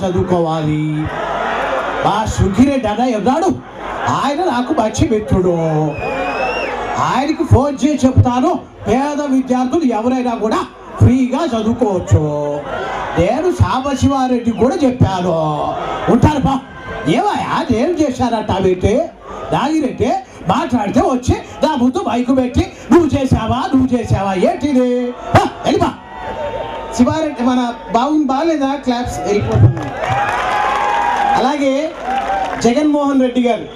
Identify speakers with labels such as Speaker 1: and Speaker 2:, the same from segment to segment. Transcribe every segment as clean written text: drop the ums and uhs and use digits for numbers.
Speaker 1: చదువుకోవాలి. ఆ సుఖిరెడ్డి అన్న ఉన్నాడు, ఆయన నాకు మంచి మిత్రుడు. ఆయనకి ఫోన్ చేసి చెప్తాను, పేద విద్యార్థులు ఎవరైనా కూడా ఫ్రీగా చదువుకోవచ్చు. నేను సాంబశివారెడ్డి కూడా చెప్పాను. ఉంటాను బా. ఏమయ్యా నేను చేశానంట పెట్టి నాగిరెడ్డి మాట్లాడితే వచ్చి నా ముందు మైకు పెట్టి నువ్వు చేసావా ఏంటిది వెళ్ళిపా. శివారెడ్డి మన బాగాలేదా? క్లాప్స్ వెళ్ళిపోతుంది. అలాగే జగన్మోహన్ రెడ్డి గారు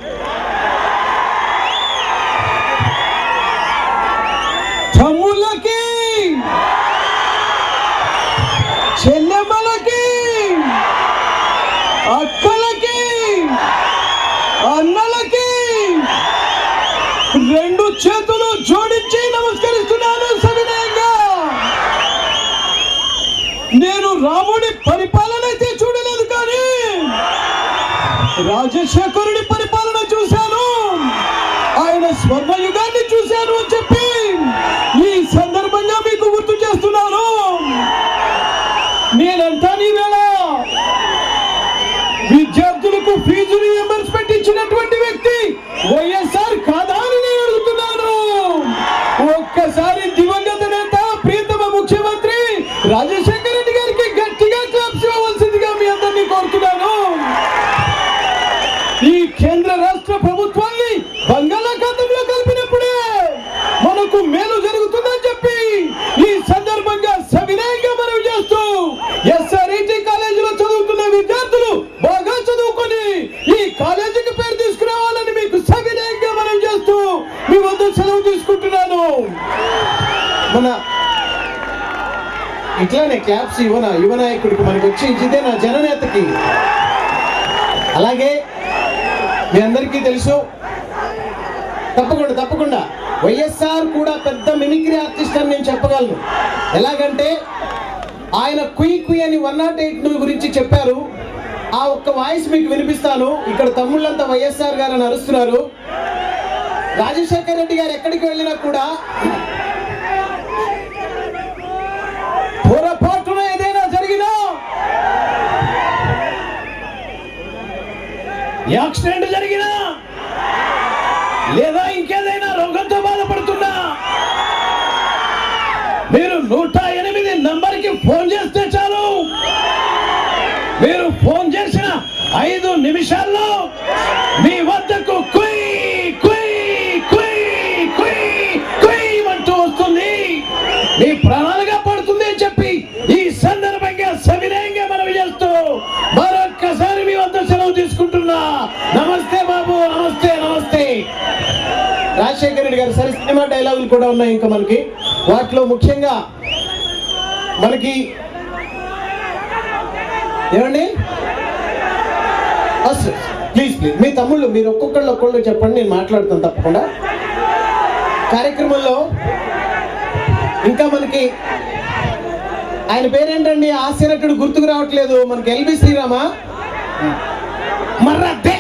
Speaker 1: తమ్ముళ్ళకి, చెల్లెమ్మలకి, అక్కలకి, అన్నలకి రెండు చేతులు జోడించి నమస్కరిస్తున్నాను సవినయంగా. నేను రాముడి పరిపాలన అయితే చూడలేదు, కానీ రాజశేఖరుడి పరిపాలన చూశాను, ఆయన స్వర్ణయుగాన్ని చూశాను అని చెప్పి ఈ సందర్భంగా మీకు గుర్తు చేస్తున్నాను. నేనంటా నీ వేళ విద్యార్థులకు ఫీజు రీయింబర్స్మెంట్ ఇచ్చినటువంటి వ్యక్తి వైఎస్ఆర్ కాదా అని నేను అడుగుతున్నాను. ఒక్కసారి దివంగత నేత ప్రియతమ ముఖ్యమంత్రి రాజశేఖర రెడ్డి గారికి గట్టిగా క్లాప్స్ ఇవ్వవలసిందిగా మీ అందరినీ కోరుతున్నాను. ఈ కేంద్ర రాష్ట్ర ప్రభుత్వాన్ని బంగాళాఖాతంలో కలిపినప్పుడే మనకు మేలు జరుగుతుందని చెప్పి ఈ సందర్భంగా సవినయంగా మనవి చేస్తూ, ఎస్ఆర్ఐటి కాలేజీలో చదువుతున్న విద్యార్థులు బాగా చదువుకొని ఈ కాలేజీకి పేరు తీసుకురావాలని మీకు సవినయంగా మనవి చేస్తూ మీ వద్ద సెలవు తీసుకుంటున్నాను. మన ఇట్లానే క్లాప్స్ యువ నాయకుడికి మనకి వచ్చి ఇదే నా జననేతకి. అలాగే మీ అందరికీ తెలుసు, తప్పకుండా వైఎస్ఆర్ కూడా పెద్ద మిమిక్రీ ఆర్టిస్ట్ అని నేను చెప్పగలను. ఎలాగంటే ఆయన కుయ్ అని 108 గురించి చెప్పారు. ఆ ఒక్క వాయిస్ మీకు వినిపిస్తాను. ఇక్కడ తమ్ముళ్ళంతా వైఎస్ఆర్ గారు అని అరుస్తున్నారు. రాజశేఖర రెడ్డి గారు ఎక్కడికి వెళ్ళినా కూడా పొరపాటున ఏదైనా జరిగినా, యాక్సిడెంట్ జరిగినా లేదా ఇంకేదైనా రోగంతో బాధపడుతున్నా మీరు 108 నంబర్కి ఫోన్ చేస్తే చాలు. మీరు ఫోన్ చేసిన 5 నిమిషాల్లో మీ వద్దకు కుయ్ కుయ్ కుయ్ కుయ్ కుయ్ అంటూ వస్తుంది. మీ ప్రాణాలుగా పడుతుంది అని చెప్పి ఈ సందర్భంగా సవినయంగా మనవి చేస్తూ మరొక్కసారి మీ వద్ద సెలవు తీసుకుంటున్నా. నమస్తే బాబు, నమస్తే. రాజశేఖర రెడ్డి గారు సరే సినిమా డైలాగులు కూడా ఉన్నాయి ఇంకా మనకి. వాటిలో ముఖ్యంగా మనకి ఏమండి, ప్లీజ్ మీ తమ్ముళ్ళు మీరు ఒక్కొక్కళ్ళు చెప్పండి, నేను మాట్లాడుతాను తప్పకుండా. కార్యక్రమంలో ఇంకా మనకి ఆయన పేరేంటండి, హాస్యనటుడు గుర్తుకు రావట్లేదు మనకి. ఎల్బి శ్రీరామా మర్రద్దే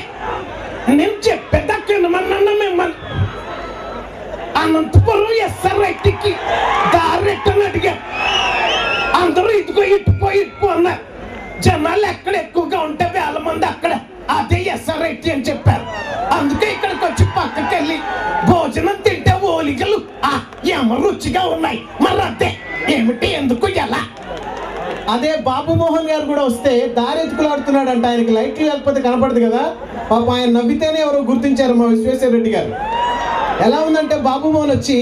Speaker 1: నేను చెప్పేదక్కండి మిమ్మల్ని. అనంతపురం ఎస్ఆర్ఐటికి దారెట్టని అడిగారు. అందరూ ఇటుపో అన్నారు. జనాలు ఎక్కడ ఎక్కువగా ఉంటే 1000 మంది అక్కడ అదే ఎస్ఆర్ఐటి అని చెప్పారు. అందుకే ఇక్కడికి వచ్చి పక్కకి వెళ్ళి భోజనం తింటే ఓలిగలు ఏమో రుచిగా ఉన్నాయి. మరి అదే ఏమిటి, ఎందుకు, ఎలా? అదే బాబు మోహన్ గారు కూడా వస్తే దారెత్తుకులాడుతున్నాడు అంట. ఆయనకి లైట్లు లేకపోతే కనపడదు కదా. పాప ఆయన నవ్వితేనే ఎవరో గుర్తించారు మా విశ్వేశ్వర రెడ్డి గారు. ఎలా ఉందంటే బాబు మోహన్ వచ్చి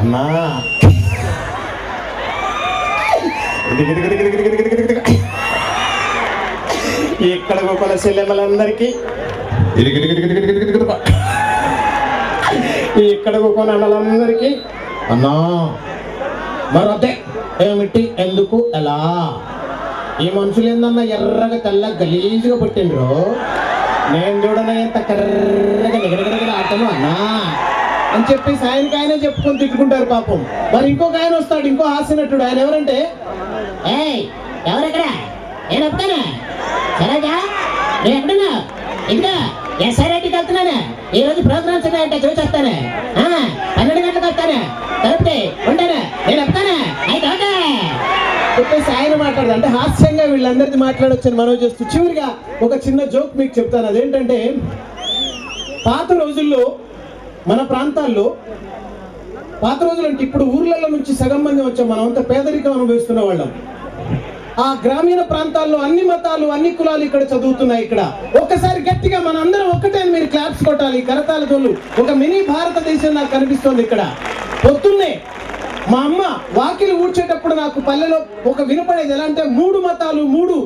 Speaker 1: అన్నా ఇక్కడ గొప్పల చెల్లెమ్మలందరికీ, ఇక్కడ గొప్ప అన్నలందరికీ అన్నా మరి అదే ఏమిటి, ఎందుకు, ఎలా? ఈ మనుషులు ఏందన్నా ఎర్రగా తెల్ల గలీజుగా పుట్టిండ్రు. నేను చూడనే ఎంత కర్రగా నిగడగడ ఆటను అన్నా అని చెప్పి ఆయనకి ఆయనే చెప్పుకొని తిట్టుకుంటారు పాపం. మరి ఇంకొక ఆయన వస్తాడు, ఇంకో హాస్యనటుడు. ఆయన ఎవరంటే,
Speaker 2: ఎవరెక్కడ, నేను వస్తానా సరేగా, నేను ఎక్కడున్నా, ఇంకా ఎస్ఆర్ఐటికి వెళ్తున్నాను. ఈ రోజు ప్రోగ్రామ్స్ ఉన్నాయంటే చూసి వస్తాను. 12 గంటలకు వస్తాను. తలుపుతే ఉంటాను, నేను వస్తాను. అయితే
Speaker 1: చెప్పేసి ఆయన మాట్లాడదు అంటే హాస్యంగా వీళ్ళ
Speaker 3: అందరిది మాట్లాడొచ్చని మనవి చేస్తూ చివరిగా ఒక చిన్న జోక్ మీకు చెప్తాను. అదేంటంటే పాత రోజుల్లో మన ప్రాంతాల్లో పాత రోజులు అంటే ఇప్పుడు ఊర్లలో నుంచి సగం మంది వచ్చాం, మనం అంతా పేదరికం అనుభవిస్తున్న వాళ్ళం. ఆ గ్రామీణ ప్రాంతాల్లో అన్ని మతాలు అన్ని కులాలు ఇక్కడ చదువుతున్నాయి. ఇక్కడ ఒక్కసారి గట్టిగా మన అందరం ఒక్కటే అని మీరు క్లాప్స్ కొట్టాలి, కరతాల తోలు. ఒక మినీ భారతదేశం నాకు కనిపిస్తోంది ఇక్కడ. పొద్దున్నే మా అమ్మ వాకిలి ఊడ్చేటప్పుడు నాకు పల్లెలో ఒక వినపడేది. ఎలా అంటే 3 మతాలు 3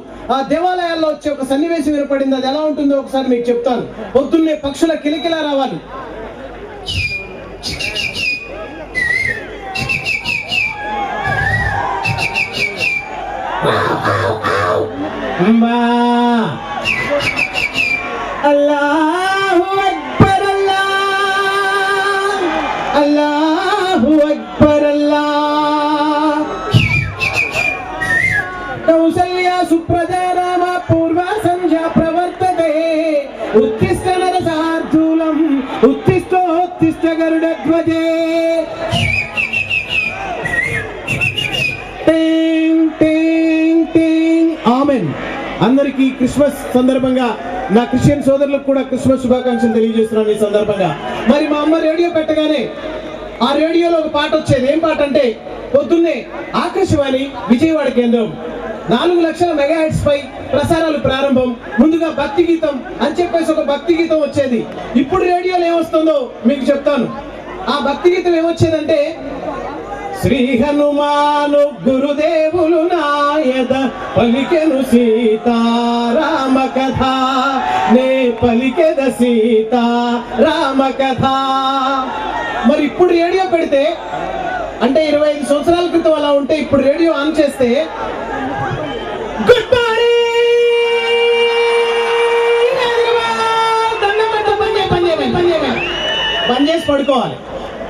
Speaker 3: దేవాలయాల్లో వచ్చే ఒక సన్నివేశం వినపడింది. అది ఎలా ఉంటుందో ఒకసారి మీకు చెప్తాను. పొద్దున్నే పక్షుల కిలకిలా రావాలి. అల్లాహు అక్బర్ అల్లాహ్, అల్లాహు అక్బర్ అల్లాహ్. కౌసల్య సుప్రజారామ పూర్వ సంధ్యా ప్రవర్తతే ఉత్తిష్ట నరసార్థూలం ఉత్తిష్టోత్తిష్ట గరుడధ్వజే. ఆమెన్. అందరికీ క్రిస్మస్ సందర్భంగా నా క్రిస్టియన్ సోదరులకు కూడా క్రిస్మస్ శుభాకాంక్షలు తెలియజేస్తున్నాను ఈ సందర్భంగా. మరి మా అమ్మ రేడియో పెట్టగానే ఆ రేడియోలో ఒక పాట వచ్చేది. ఏం పాట అంటే పొద్దున్నే ఆకాశవాణి విజయవాడ కేంద్రం 4 లక్షల మెగాహెర్ట్జ్ పై ప్రసారాలు ప్రారంభం. ముందుగా భక్తి గీతం అని చెప్పేసి ఒక భక్తి గీతం వచ్చేది. ఇప్పుడు రేడియోలో ఏమొస్తుందో మీకు చెప్తాను. ఆ భక్తి గీతం ఏమొచ్చేదంటే శ్రీ హనుమాను గురుదేవులు నాయద పలికెను సీతారామ కథ, నే పలికెద సీతారామ కథ. మరి ఇప్పుడు రేడియో పెడితే అంటే 25 సంవత్సరాల క్రితం అలా ఉంటే ఇప్పుడు రేడియో ఆన్ చేస్తే గుడ్ మార్నింగ్ బంద్ చేసి పడుకోవాలి.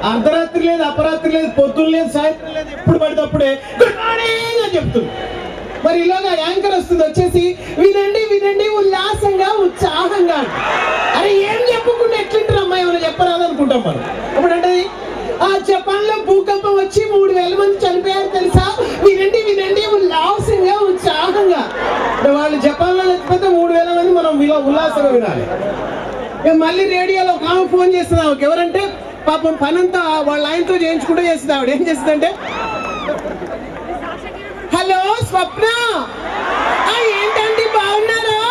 Speaker 3: అర్ధరాత్రి లేదు, అపరాత్రి లేదు, పొద్దున్న లేదు, సాయంత్రం లేదు, ఎప్పుడు పడితే అప్పుడే గుడ్ మార్నింగ్ అని చెప్తుంది. మరి ఇలాగా యాంకర్ వస్తుంది వచ్చేసి వినండి వినండి ఉల్లాసంగా ఉత్సాహంగా. అరే ఏం చెప్పకుండా ఎట్లుంటారు అమ్మాయి ఏమైనా చెప్పరాదనుకుంటాం మనం. ఇప్పుడు అంటే ఆ జపాన్ లో భూకంపం వచ్చి 3000 మంది చనిపోయారు తెలుసా, వినండి వినండి ఉల్లాసంగా ఉత్సాహంగా. వాళ్ళు జపాన్ లో చచ్చిపోతే 3000 మంది మనం ఉల్లాసంగా వినాలి. మళ్ళీ రేడియోలో ఒక ఆమె ఫోన్ చేస్తుంది. ఆమెకి ఎవరంటే పాపం పనంతా వాళ్ళ ఆయనతో చేయించుకుంటూ చేస్తుంది. ఆవిడ ఏం చేస్తుందంటే హలో స్వప్న, ఏంటండి బాగున్నారా?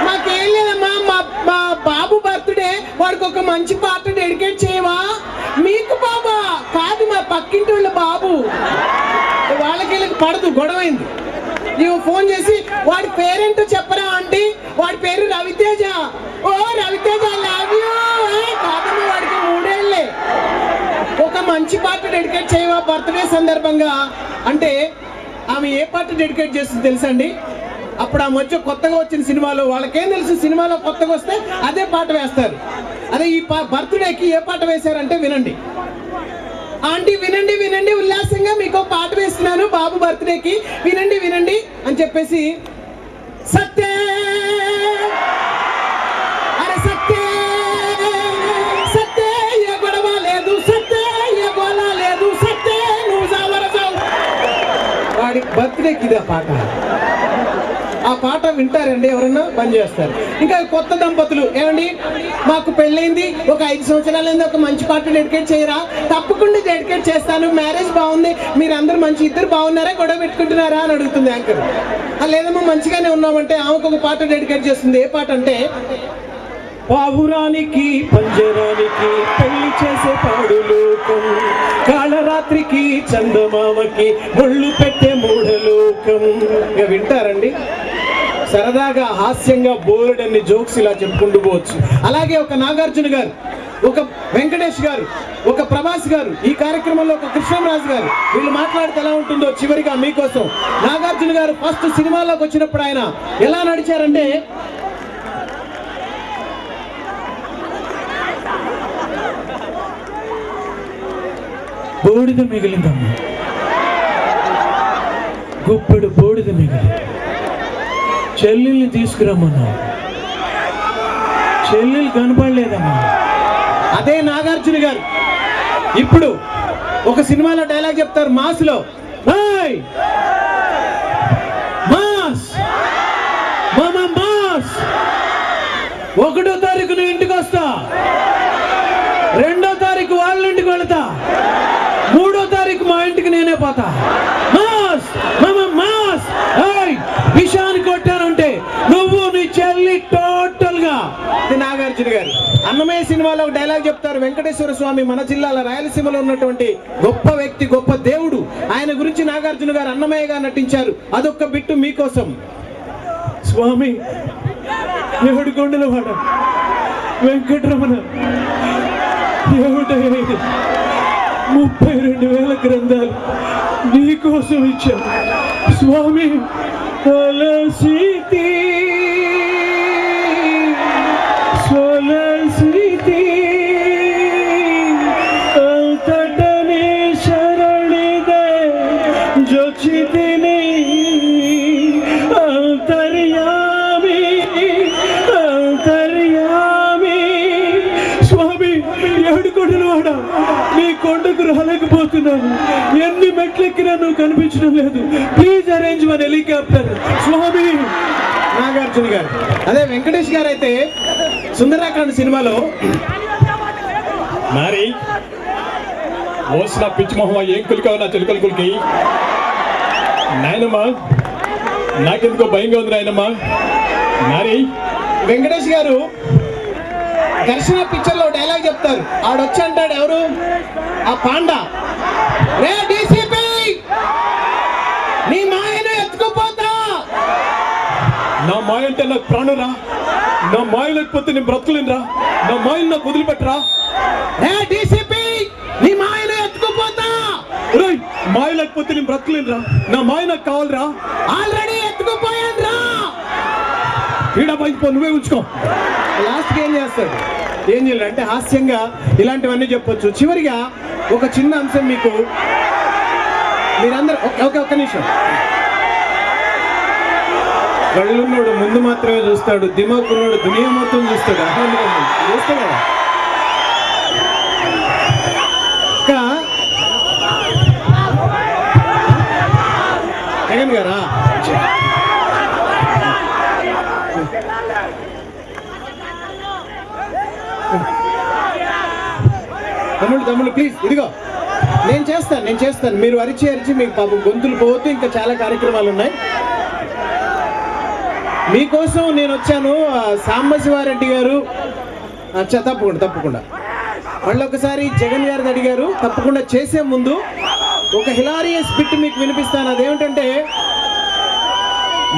Speaker 3: మాకేం లేదమ్మా, మా బాబు బర్త్డే, వాడికి ఒక మంచి పాట డెడికేట్ చేయవా? మీకు బాబా కాదు, మా పక్కింటి వాళ్ళ బాబు. వాళ్ళకి పడదు, గొడవైంది. నీవు ఫోన్ చేసి వాడి పేరేంటో చెప్పరా ఆంటీ? వాడి పేరు రవితేజ. ఓ రవితేజ లవ్ యూ. కాదమ్మా వాడికి 3 ఏళ్ళే. ఒక మంచి పాట డెడికేట్ చేయవా బర్త్డే సందర్భంగా అంటే ఆమె ఏ పాట డెడికేట్ చేస్తుంది తెలుసండి? అప్పుడు ఆ మధ్య కొత్తగా వచ్చిన సినిమాలో వాళ్ళకేం తెలుసు, సినిమాలో కొత్తగా వస్తే అదే పాట వేస్తారు. అదే ఈ బర్త్డేకి ఏ పాట వేశారంటే వినండి. ఆంటీ వినండి వినండి ఉల్లాసంగా మీకు పాట వేస్తున్నాను బాబు బర్త్డేకి, వినండి వినండి అని చెప్పేసి సత్య అరే సత్య సత్య ఏ గొడవ లేదు, సత్య ఏ గోళ లేదు, సత్య నువ్వు జావరసావు. వాడి బర్త్డేకి ఇదే పాట. ఆ పాట వింటారండి ఎవరన్నా పని చేస్తారు. ఇంకా కొత్త దంపతులు ఏమండి మాకు పెళ్ళైంది ఒక 5 సంవత్సరాలైంది, ఒక మంచి పాట డెడికేట్ చేయరా? తప్పకుండా డెడికేట్ చేస్తాను, మ్యారేజ్ బాగుంది, మీరు అందరూ మంచి ఇద్దరు బాగున్నారా, గొడవ పెట్టుకుంటున్నారా అని అడుగుతుంది యాంకర్. లేదమ్మా మంచిగానే ఉన్నామంటే ఆమెకు ఒక పాట డెడికేట్ చేస్తుంది. ఏ పాట అంటే పావురానికి పంజరానికి పెళ్లి చేసే పాడు లోకం, కాళరాత్రికి చందమామకి ఒళ్ళు పెట్టే మూఢలోకం. ఇక వింటారండి సరదాగా హాస్యంగా బోర్డన్ని జోక్స్ ఇలా చెప్పుకుంటూ పోవచ్చు. అలాగే ఒక నాగార్జున గారు, ఒక వెంకటేష్ గారు, ఒక ప్రభాస్ గారు, ఈ కార్యక్రమంలో ఒక కృష్ణరాజు గారు, వీళ్ళు మాట్లాడితే ఎలా ఉంటుందో చివరిగా మీకోసం. నాగార్జున గారు ఫస్ట్ సినిమాలోకి వచ్చినప్పుడు ఆయన ఎలా నడిచారంటే బూడిద మిగిలిందమ్మా, గుప్పెడు బూడిద మిగిలి, చెల్లెల్ని తీసుకురమ్మన్నా, చెల్లెలు కనపడలేదమ్మా. అదే నాగార్జున గారు ఇప్పుడు ఒక సినిమాలో డైలాగ్ చెప్తారు మాస్లో, మాస్
Speaker 1: 1వ తారీఖు నీ ఇంటికి వస్తా, 2వ తారీఖు వాళ్ళ ఇంటికి వెళతా, 3వ తారీఖు మా ఇంటికి నేనే పోతా. మాస్ మాస్ విషయాన్ని కొట్టానంటే నువ్వు నీ చెల్లి టోటల్ గా.
Speaker 3: నాగార్జున గారు అన్నమయ్య సినిమాలో ఒక డైలాగ్ చెప్తారు, వెంకటేశ్వర స్వామి మన జిల్లాల రాయలసీమలో ఉన్నటువంటి గొప్ప వ్యక్తి, గొప్ప దేవుడు. ఆయన గురించి నాగార్జున గారు అన్నమయ్యగా నటించారు. అదొక్క బిట్టు మీకోసం.
Speaker 1: స్వామి ఏడుకొండలవాడ వెంకటరమణ, ఏమిటయ్యా ఇది? 32,000 గ్రంథాలు నీకోసం ఇచ్చాను స్వామి. సొలసితి అంతటనే శరణిదే జొచ్చితిని అంతర్యామి స్వామి. ఏడుకొండలవాడ నీ కొండకు రాలేకపోతున్నాను, ఎన్ని మెట్లెక్కినా నువ్వు కనిపించడం లేదు. ప్లీజ్ అరేంజ్ మన హెలికాప్టర్ స్వామి.
Speaker 3: నాగార్జున గారు అదే వెంకటేష్ గారు అయితే సుందరాకాండ్ సినిమాలో
Speaker 4: మరి ఓసిన పిచ్చి మొహమ్మ ఏం కులికావు నా చిలుకల కులికి. నాయనమ్మా నాకెందుకో భయంగా ఉంది నాయనమ్మా. మరి
Speaker 3: వెంకటేష్ గారు దర్శన పిక్చర్ లో డైలాగ్ చెప్తారు. ఆడొచ్చి అంటాడు, ఎవరు ఆ పాండా, రే డీసీపీ నీ మాయను ఎత్తుకుపోతా.
Speaker 4: నా మాయ అంటే నాకు ప్రాణురా, నా మాయ లేకపోతే నేను బ్రతకలేనురా, నా మాయను నాకు వదిలిపెట్టరా.
Speaker 3: రే డీసీపీ నీ మాయను ఎత్తుకుపోతా.
Speaker 4: మాయ లేకపోతే నేను బ్రతకలేనురా, నా మాయ నాకు కావాలిరా.
Speaker 3: ఆల్రెడీ ఎత్తుకుపోయాను రా.
Speaker 4: ఈడ బయటపో, నువ్వే ఉంచుకో.
Speaker 3: లాస్ట్ ఏం చేస్తాడు? ఏం చేయాలి అంటే హాస్యంగా ఇలాంటివన్నీ చెప్పొచ్చు. చివరిగా ఒక చిన్న అంశం మీకు, మీరందరూ ఒక్క నిమిషం. కళ్ళున్నోడు ముందు మాత్రమే చూస్తాడు, దిమాకున్నోడు దునియా మొత్తం చూస్తాడు. చూస్తా కదా జగన్ గారా? తమ్ముళ్ళు ప్లీజ్, ఇదిగో నేను చేస్తాను. మీరు అరిచి మీకు పాపం గొంతులు పోతూ ఇంకా చాలా కార్యక్రమాలు ఉన్నాయి. మీకోసం నేను వచ్చాను. సాంబశివారెడ్డి గారు తప్పకుండా మళ్ళీ ఒకసారి జగన్ గారిని అడిగారు. తప్పకుండా చేసే ముందు ఒక హిలారియస్ బిట్ మీకు వినిపిస్తాను. అదేమిటంటే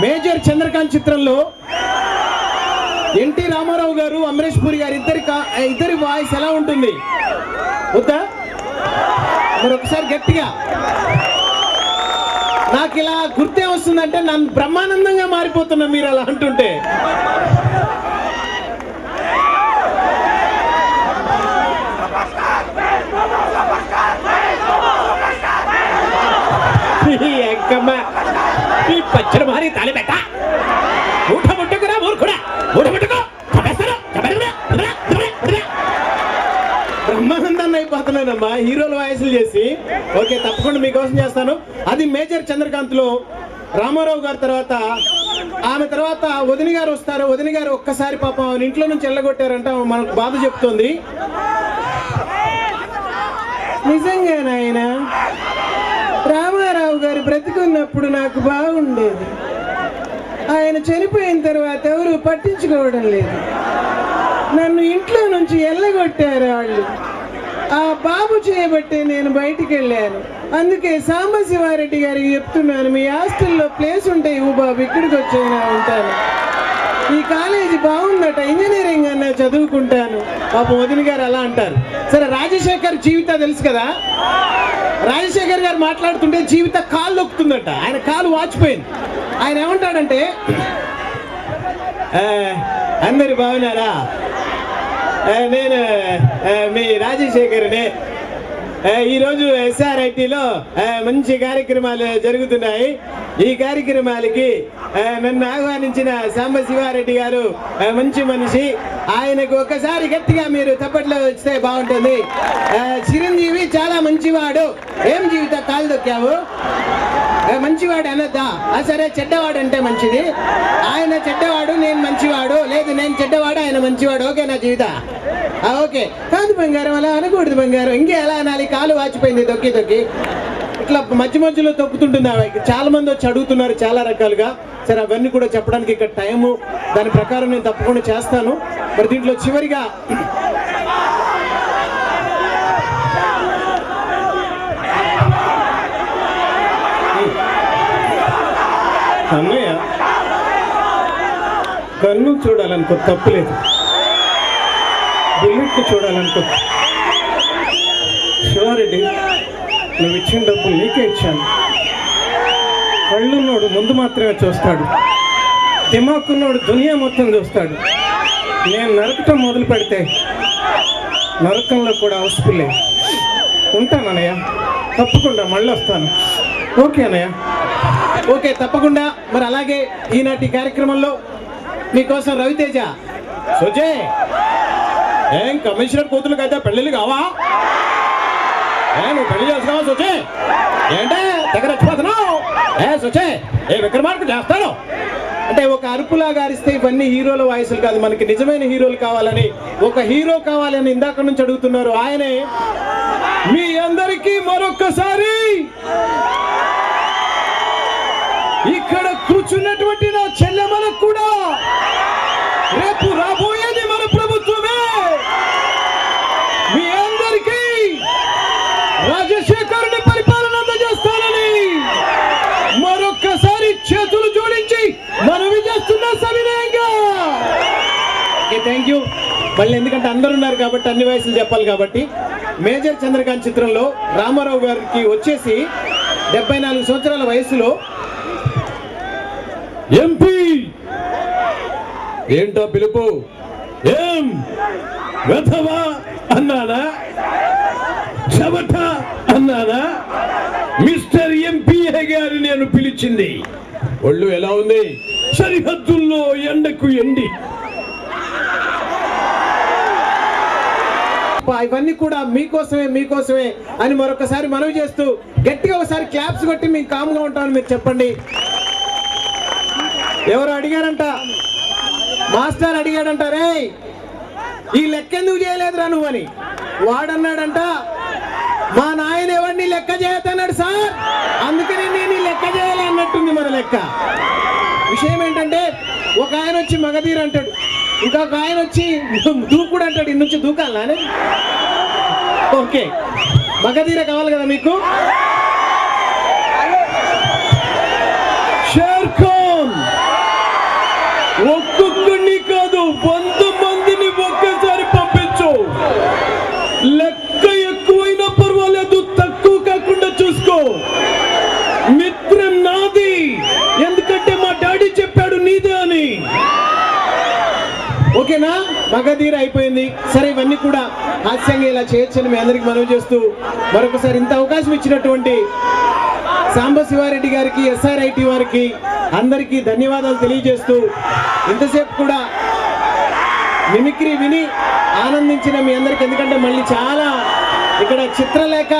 Speaker 3: మేజర్ చంద్రకాంత్ చిత్రంలో ఎన్టీ రామారావు గారు, అమరేష్ పూరి గారు ఇద్దరి వాయిస్ ఎలా ఉంటుంది వద్దా? మరి ఒకసారి గట్టిగా. నాకు ఇలా గుర్తే వస్తుందంటే నన్ను బ్రహ్మానందంగా మారిపోతున్నా మీరు అలా అంటుంటే.
Speaker 1: పచ్చడి మారి తాలి పెట్ట ఊట ముట్టుకురా మూర్ఖుడా, ఊట ముట్టుకో.
Speaker 3: బ్రహ్మానందాన్ని అయిపోతున్నానమ్మా హీరోల వాయిస్లు చేసి. ఓకే, తప్పకుండా మీకోసం చేస్తాను. అది మేజర్ చంద్రకాంత్ లో రామారావు గారి తర్వాత, ఆమె తర్వాత వదిన గారు వస్తారు. వదిన గారు ఒక్కసారి పాపం ఆమె ఇంట్లో నుంచి వెళ్ళగొట్టారంట, మనకు బాధ చెప్తోంది. నిజంగా నాయన రామారావు గారు బ్రతికున్నప్పుడు నాకు బాగుండేది. ఆయన చనిపోయిన తర్వాత ఎవరు పట్టించుకోవడం లేదు. నన్ను ఇంట్లో నుంచి వెళ్ళగొట్టారు వాళ్ళు. ఆ బాబు చేయబట్టే నేను బయటికి వెళ్ళాను. అందుకే సాంబశివారెడ్డి గారికి చెప్తున్నాను, మీ హాస్టల్లో ప్లేస్ ఉంటే ఇవ్వు బాబు, ఇక్కడికి వచ్చైనా ఉంటాను. ఈ కాలేజీ బాగుందట, ఇంజనీరింగ్ అన్న చదువుకుంటాను. పాపం వదిన గారు అలా అంటారు. సరే, రాజశేఖర్ జీవిత తెలుసు కదా, రాజశేఖర్ గారు మాట్లాడుతుంటే జీవిత కాలు నొక్కుతుందట. ఆయన కాలు వాచిపోయింది. ఆయన ఏమంటాడంటే, అందరు బాగున్నారా, నేను మీ రాజశేఖర్నే. ఈరోజు SRITలో మంచి కార్యక్రమాలు జరుగుతున్నాయి. ఈ కార్యక్రమాలకి నన్ను ఆహ్వానించిన సాంబశివారెడ్డి గారు మంచి మనిషి. ఆయనకు ఒకసారి గట్టిగా మీరు తప్పట్లో వస్తే బాగుంటుంది. చిరంజీవి చాలా మంచివాడు. ఏం జీవిత కాలు దొక్కావు, మంచివాడు అనొద్దా? సరే, చెడ్డవాడు అంటే మంచిది. ఆయన చెడ్డవాడు, నేను మంచివాడు. లేదు, నేను చెడ్డవాడు ఆయన మంచివాడు, ఓకే నా జీవిత ఓకే. కాదు బంగారం, అలా అనకూడదు బంగారం. ఇంకే ఎలా అనాలి, కాలు వాచిపోయింది తొక్కి తొక్కి. ఇట్లా మధ్య మధ్యలో తొక్కుతుంటుంది. చాలా మంది వచ్చి అడుగుతున్నారు చాలా రకాలుగా. సరే అవన్నీ కూడా చెప్పడానికి ఇక్కడ టైము, దాని ప్రకారం నేను తప్పకుండా చేస్తాను. మరి దీంట్లో చివరిగా అన్నయ్య కన్ను చూడాలనుకో, తప్పులేదు. బుల్లెట్ చూడాలనుకో, శివారెడ్డి నువ్వు ఇచ్చిన డబ్బులు నీకే ఇచ్చాను. కళ్ళున్నోడు ముందు మాత్రమే చూస్తాడు, దిమాకున్నోడు దునియా మొత్తం చూస్తాడు. నేను నరకటం మొదలు పెడితే నరకంలో కూడా అవసరం. ఉంటాను అన్నయ్య, తప్పకుండా మళ్ళీ వస్తాను. ఓకే అన్నయ్య, ఓకే తప్పకుండా. మరి అలాగే ఈనాటి కార్యక్రమంలో మీకోసం రవితేజ సుజే ఏం కమిషనర్ కూతురు అయితే పెళ్ళిళ్ళు కావా? నువ్వు పెళ్లి చేస్తున్నావా సుజే? ఏంటే దగ్గర వచ్చిపోతున్నావు? సుజే ఏ విక్రమార్కు చేస్తాను అంటే ఒక అరుపులాగా అరిస్తే ఇవన్నీ హీరోల వాయిస్లు కాదు. మనకి నిజమైన హీరోలు కావాలని, ఒక హీరో కావాలని ఇందాక నుంచి అడుగుతున్నారు. ఆయనే మీ అందరికీ మరొక్కసారి ఇక్కడ కూర్చున్నటువంటి నా చెల్లెమ్మలకు కూడా రేపు రాబోయేది మన ప్రభుత్వమే. మీ అందరికీ రాజశేఖరుని పరిపాలన అందజేస్తానని మరొక్కసారి చేతులు జోడించి మనవి చేస్తున్నా సవినయంగా. Thank you. మళ్ళీ ఎందుకంటే అందరు ఉన్నారు కాబట్టి అన్ని వయసులు చెప్పాలి కాబట్టి, మేజర్ చంద్రకాంత్ చిత్రంలో రామారావు గారికి వచ్చేసి 74 సంవత్సరాల వయసులో
Speaker 1: ఎంపీ ఏంటో పిలుపు, ఏం వెధవా అన్నానా, చెమట అన్నానా? మిస్టర్ ఎంపీఏ గారి నేను పిలిచింది. ఒళ్ళు ఎలా ఉంది? సరిహద్దుల్లో ఎండకు ఎండి.
Speaker 3: ఇవన్నీ కూడా మీకోసమే అని మరొకసారి మనవి చేస్తూ గట్టిగా ఒకసారి క్లాప్స్ కొట్టి మేము కామ్గా ఉంటామని మీరు చెప్పండి. ఎవరు అడిగారంట, మాస్టర్ అడిగాడంట, రే ఈ లెక్క ఎందుకు చేయలేదురా నువ్వు అని. వాడన్నాడంట, మా నాయన ఎవరిని లెక్క చేయొద్దన్నాడు సార్, అందుకని నేను ఈ లెక్క చేయాలి అన్నట్టుంది మన లెక్క. విషయం ఏంటంటే ఒక ఆయన వచ్చి మగధీర అంటాడు, ఇంకొక ఆయన వచ్చి దూకుడు అంటాడు. ఇన్ని నుంచి దూకాలని ఓకే, మగధీర కావాలి కదా మీకు. షేర్ ఖాన్ ఒక్కొక్కడిని కాదు 100 మందిని ఒకేసారి పంపించు. లెక్క ఎక్కువైనా పర్వాలేదు, తక్కువ కాకుండా చూసుకో. మిత్రం నాది, ఎందుకంటే మా డాడీ చెప్పాడు నీదే అని. ఓకేనా? మగధీర అయిపోయింది. సరే, ఇవన్నీ కూడా హాస్యంగా ఇలా చేయొచ్చని మీ అందరికి మనవి చేస్తూ మరొకసారి ఇంత అవకాశం ఇచ్చినటువంటి సాంబశివారెడ్డి గారికి, ఎస్ఆర్ఐటి వారికి అందరికీ ధన్యవాదాలు తెలియజేస్తూ, ఇంతసేపు కూడా మిమిక్రీ విని ఆనందించిన మీ అందరికి, ఎందుకంటే మళ్ళీ చాలా ఇక్కడ చిత్రలేఖ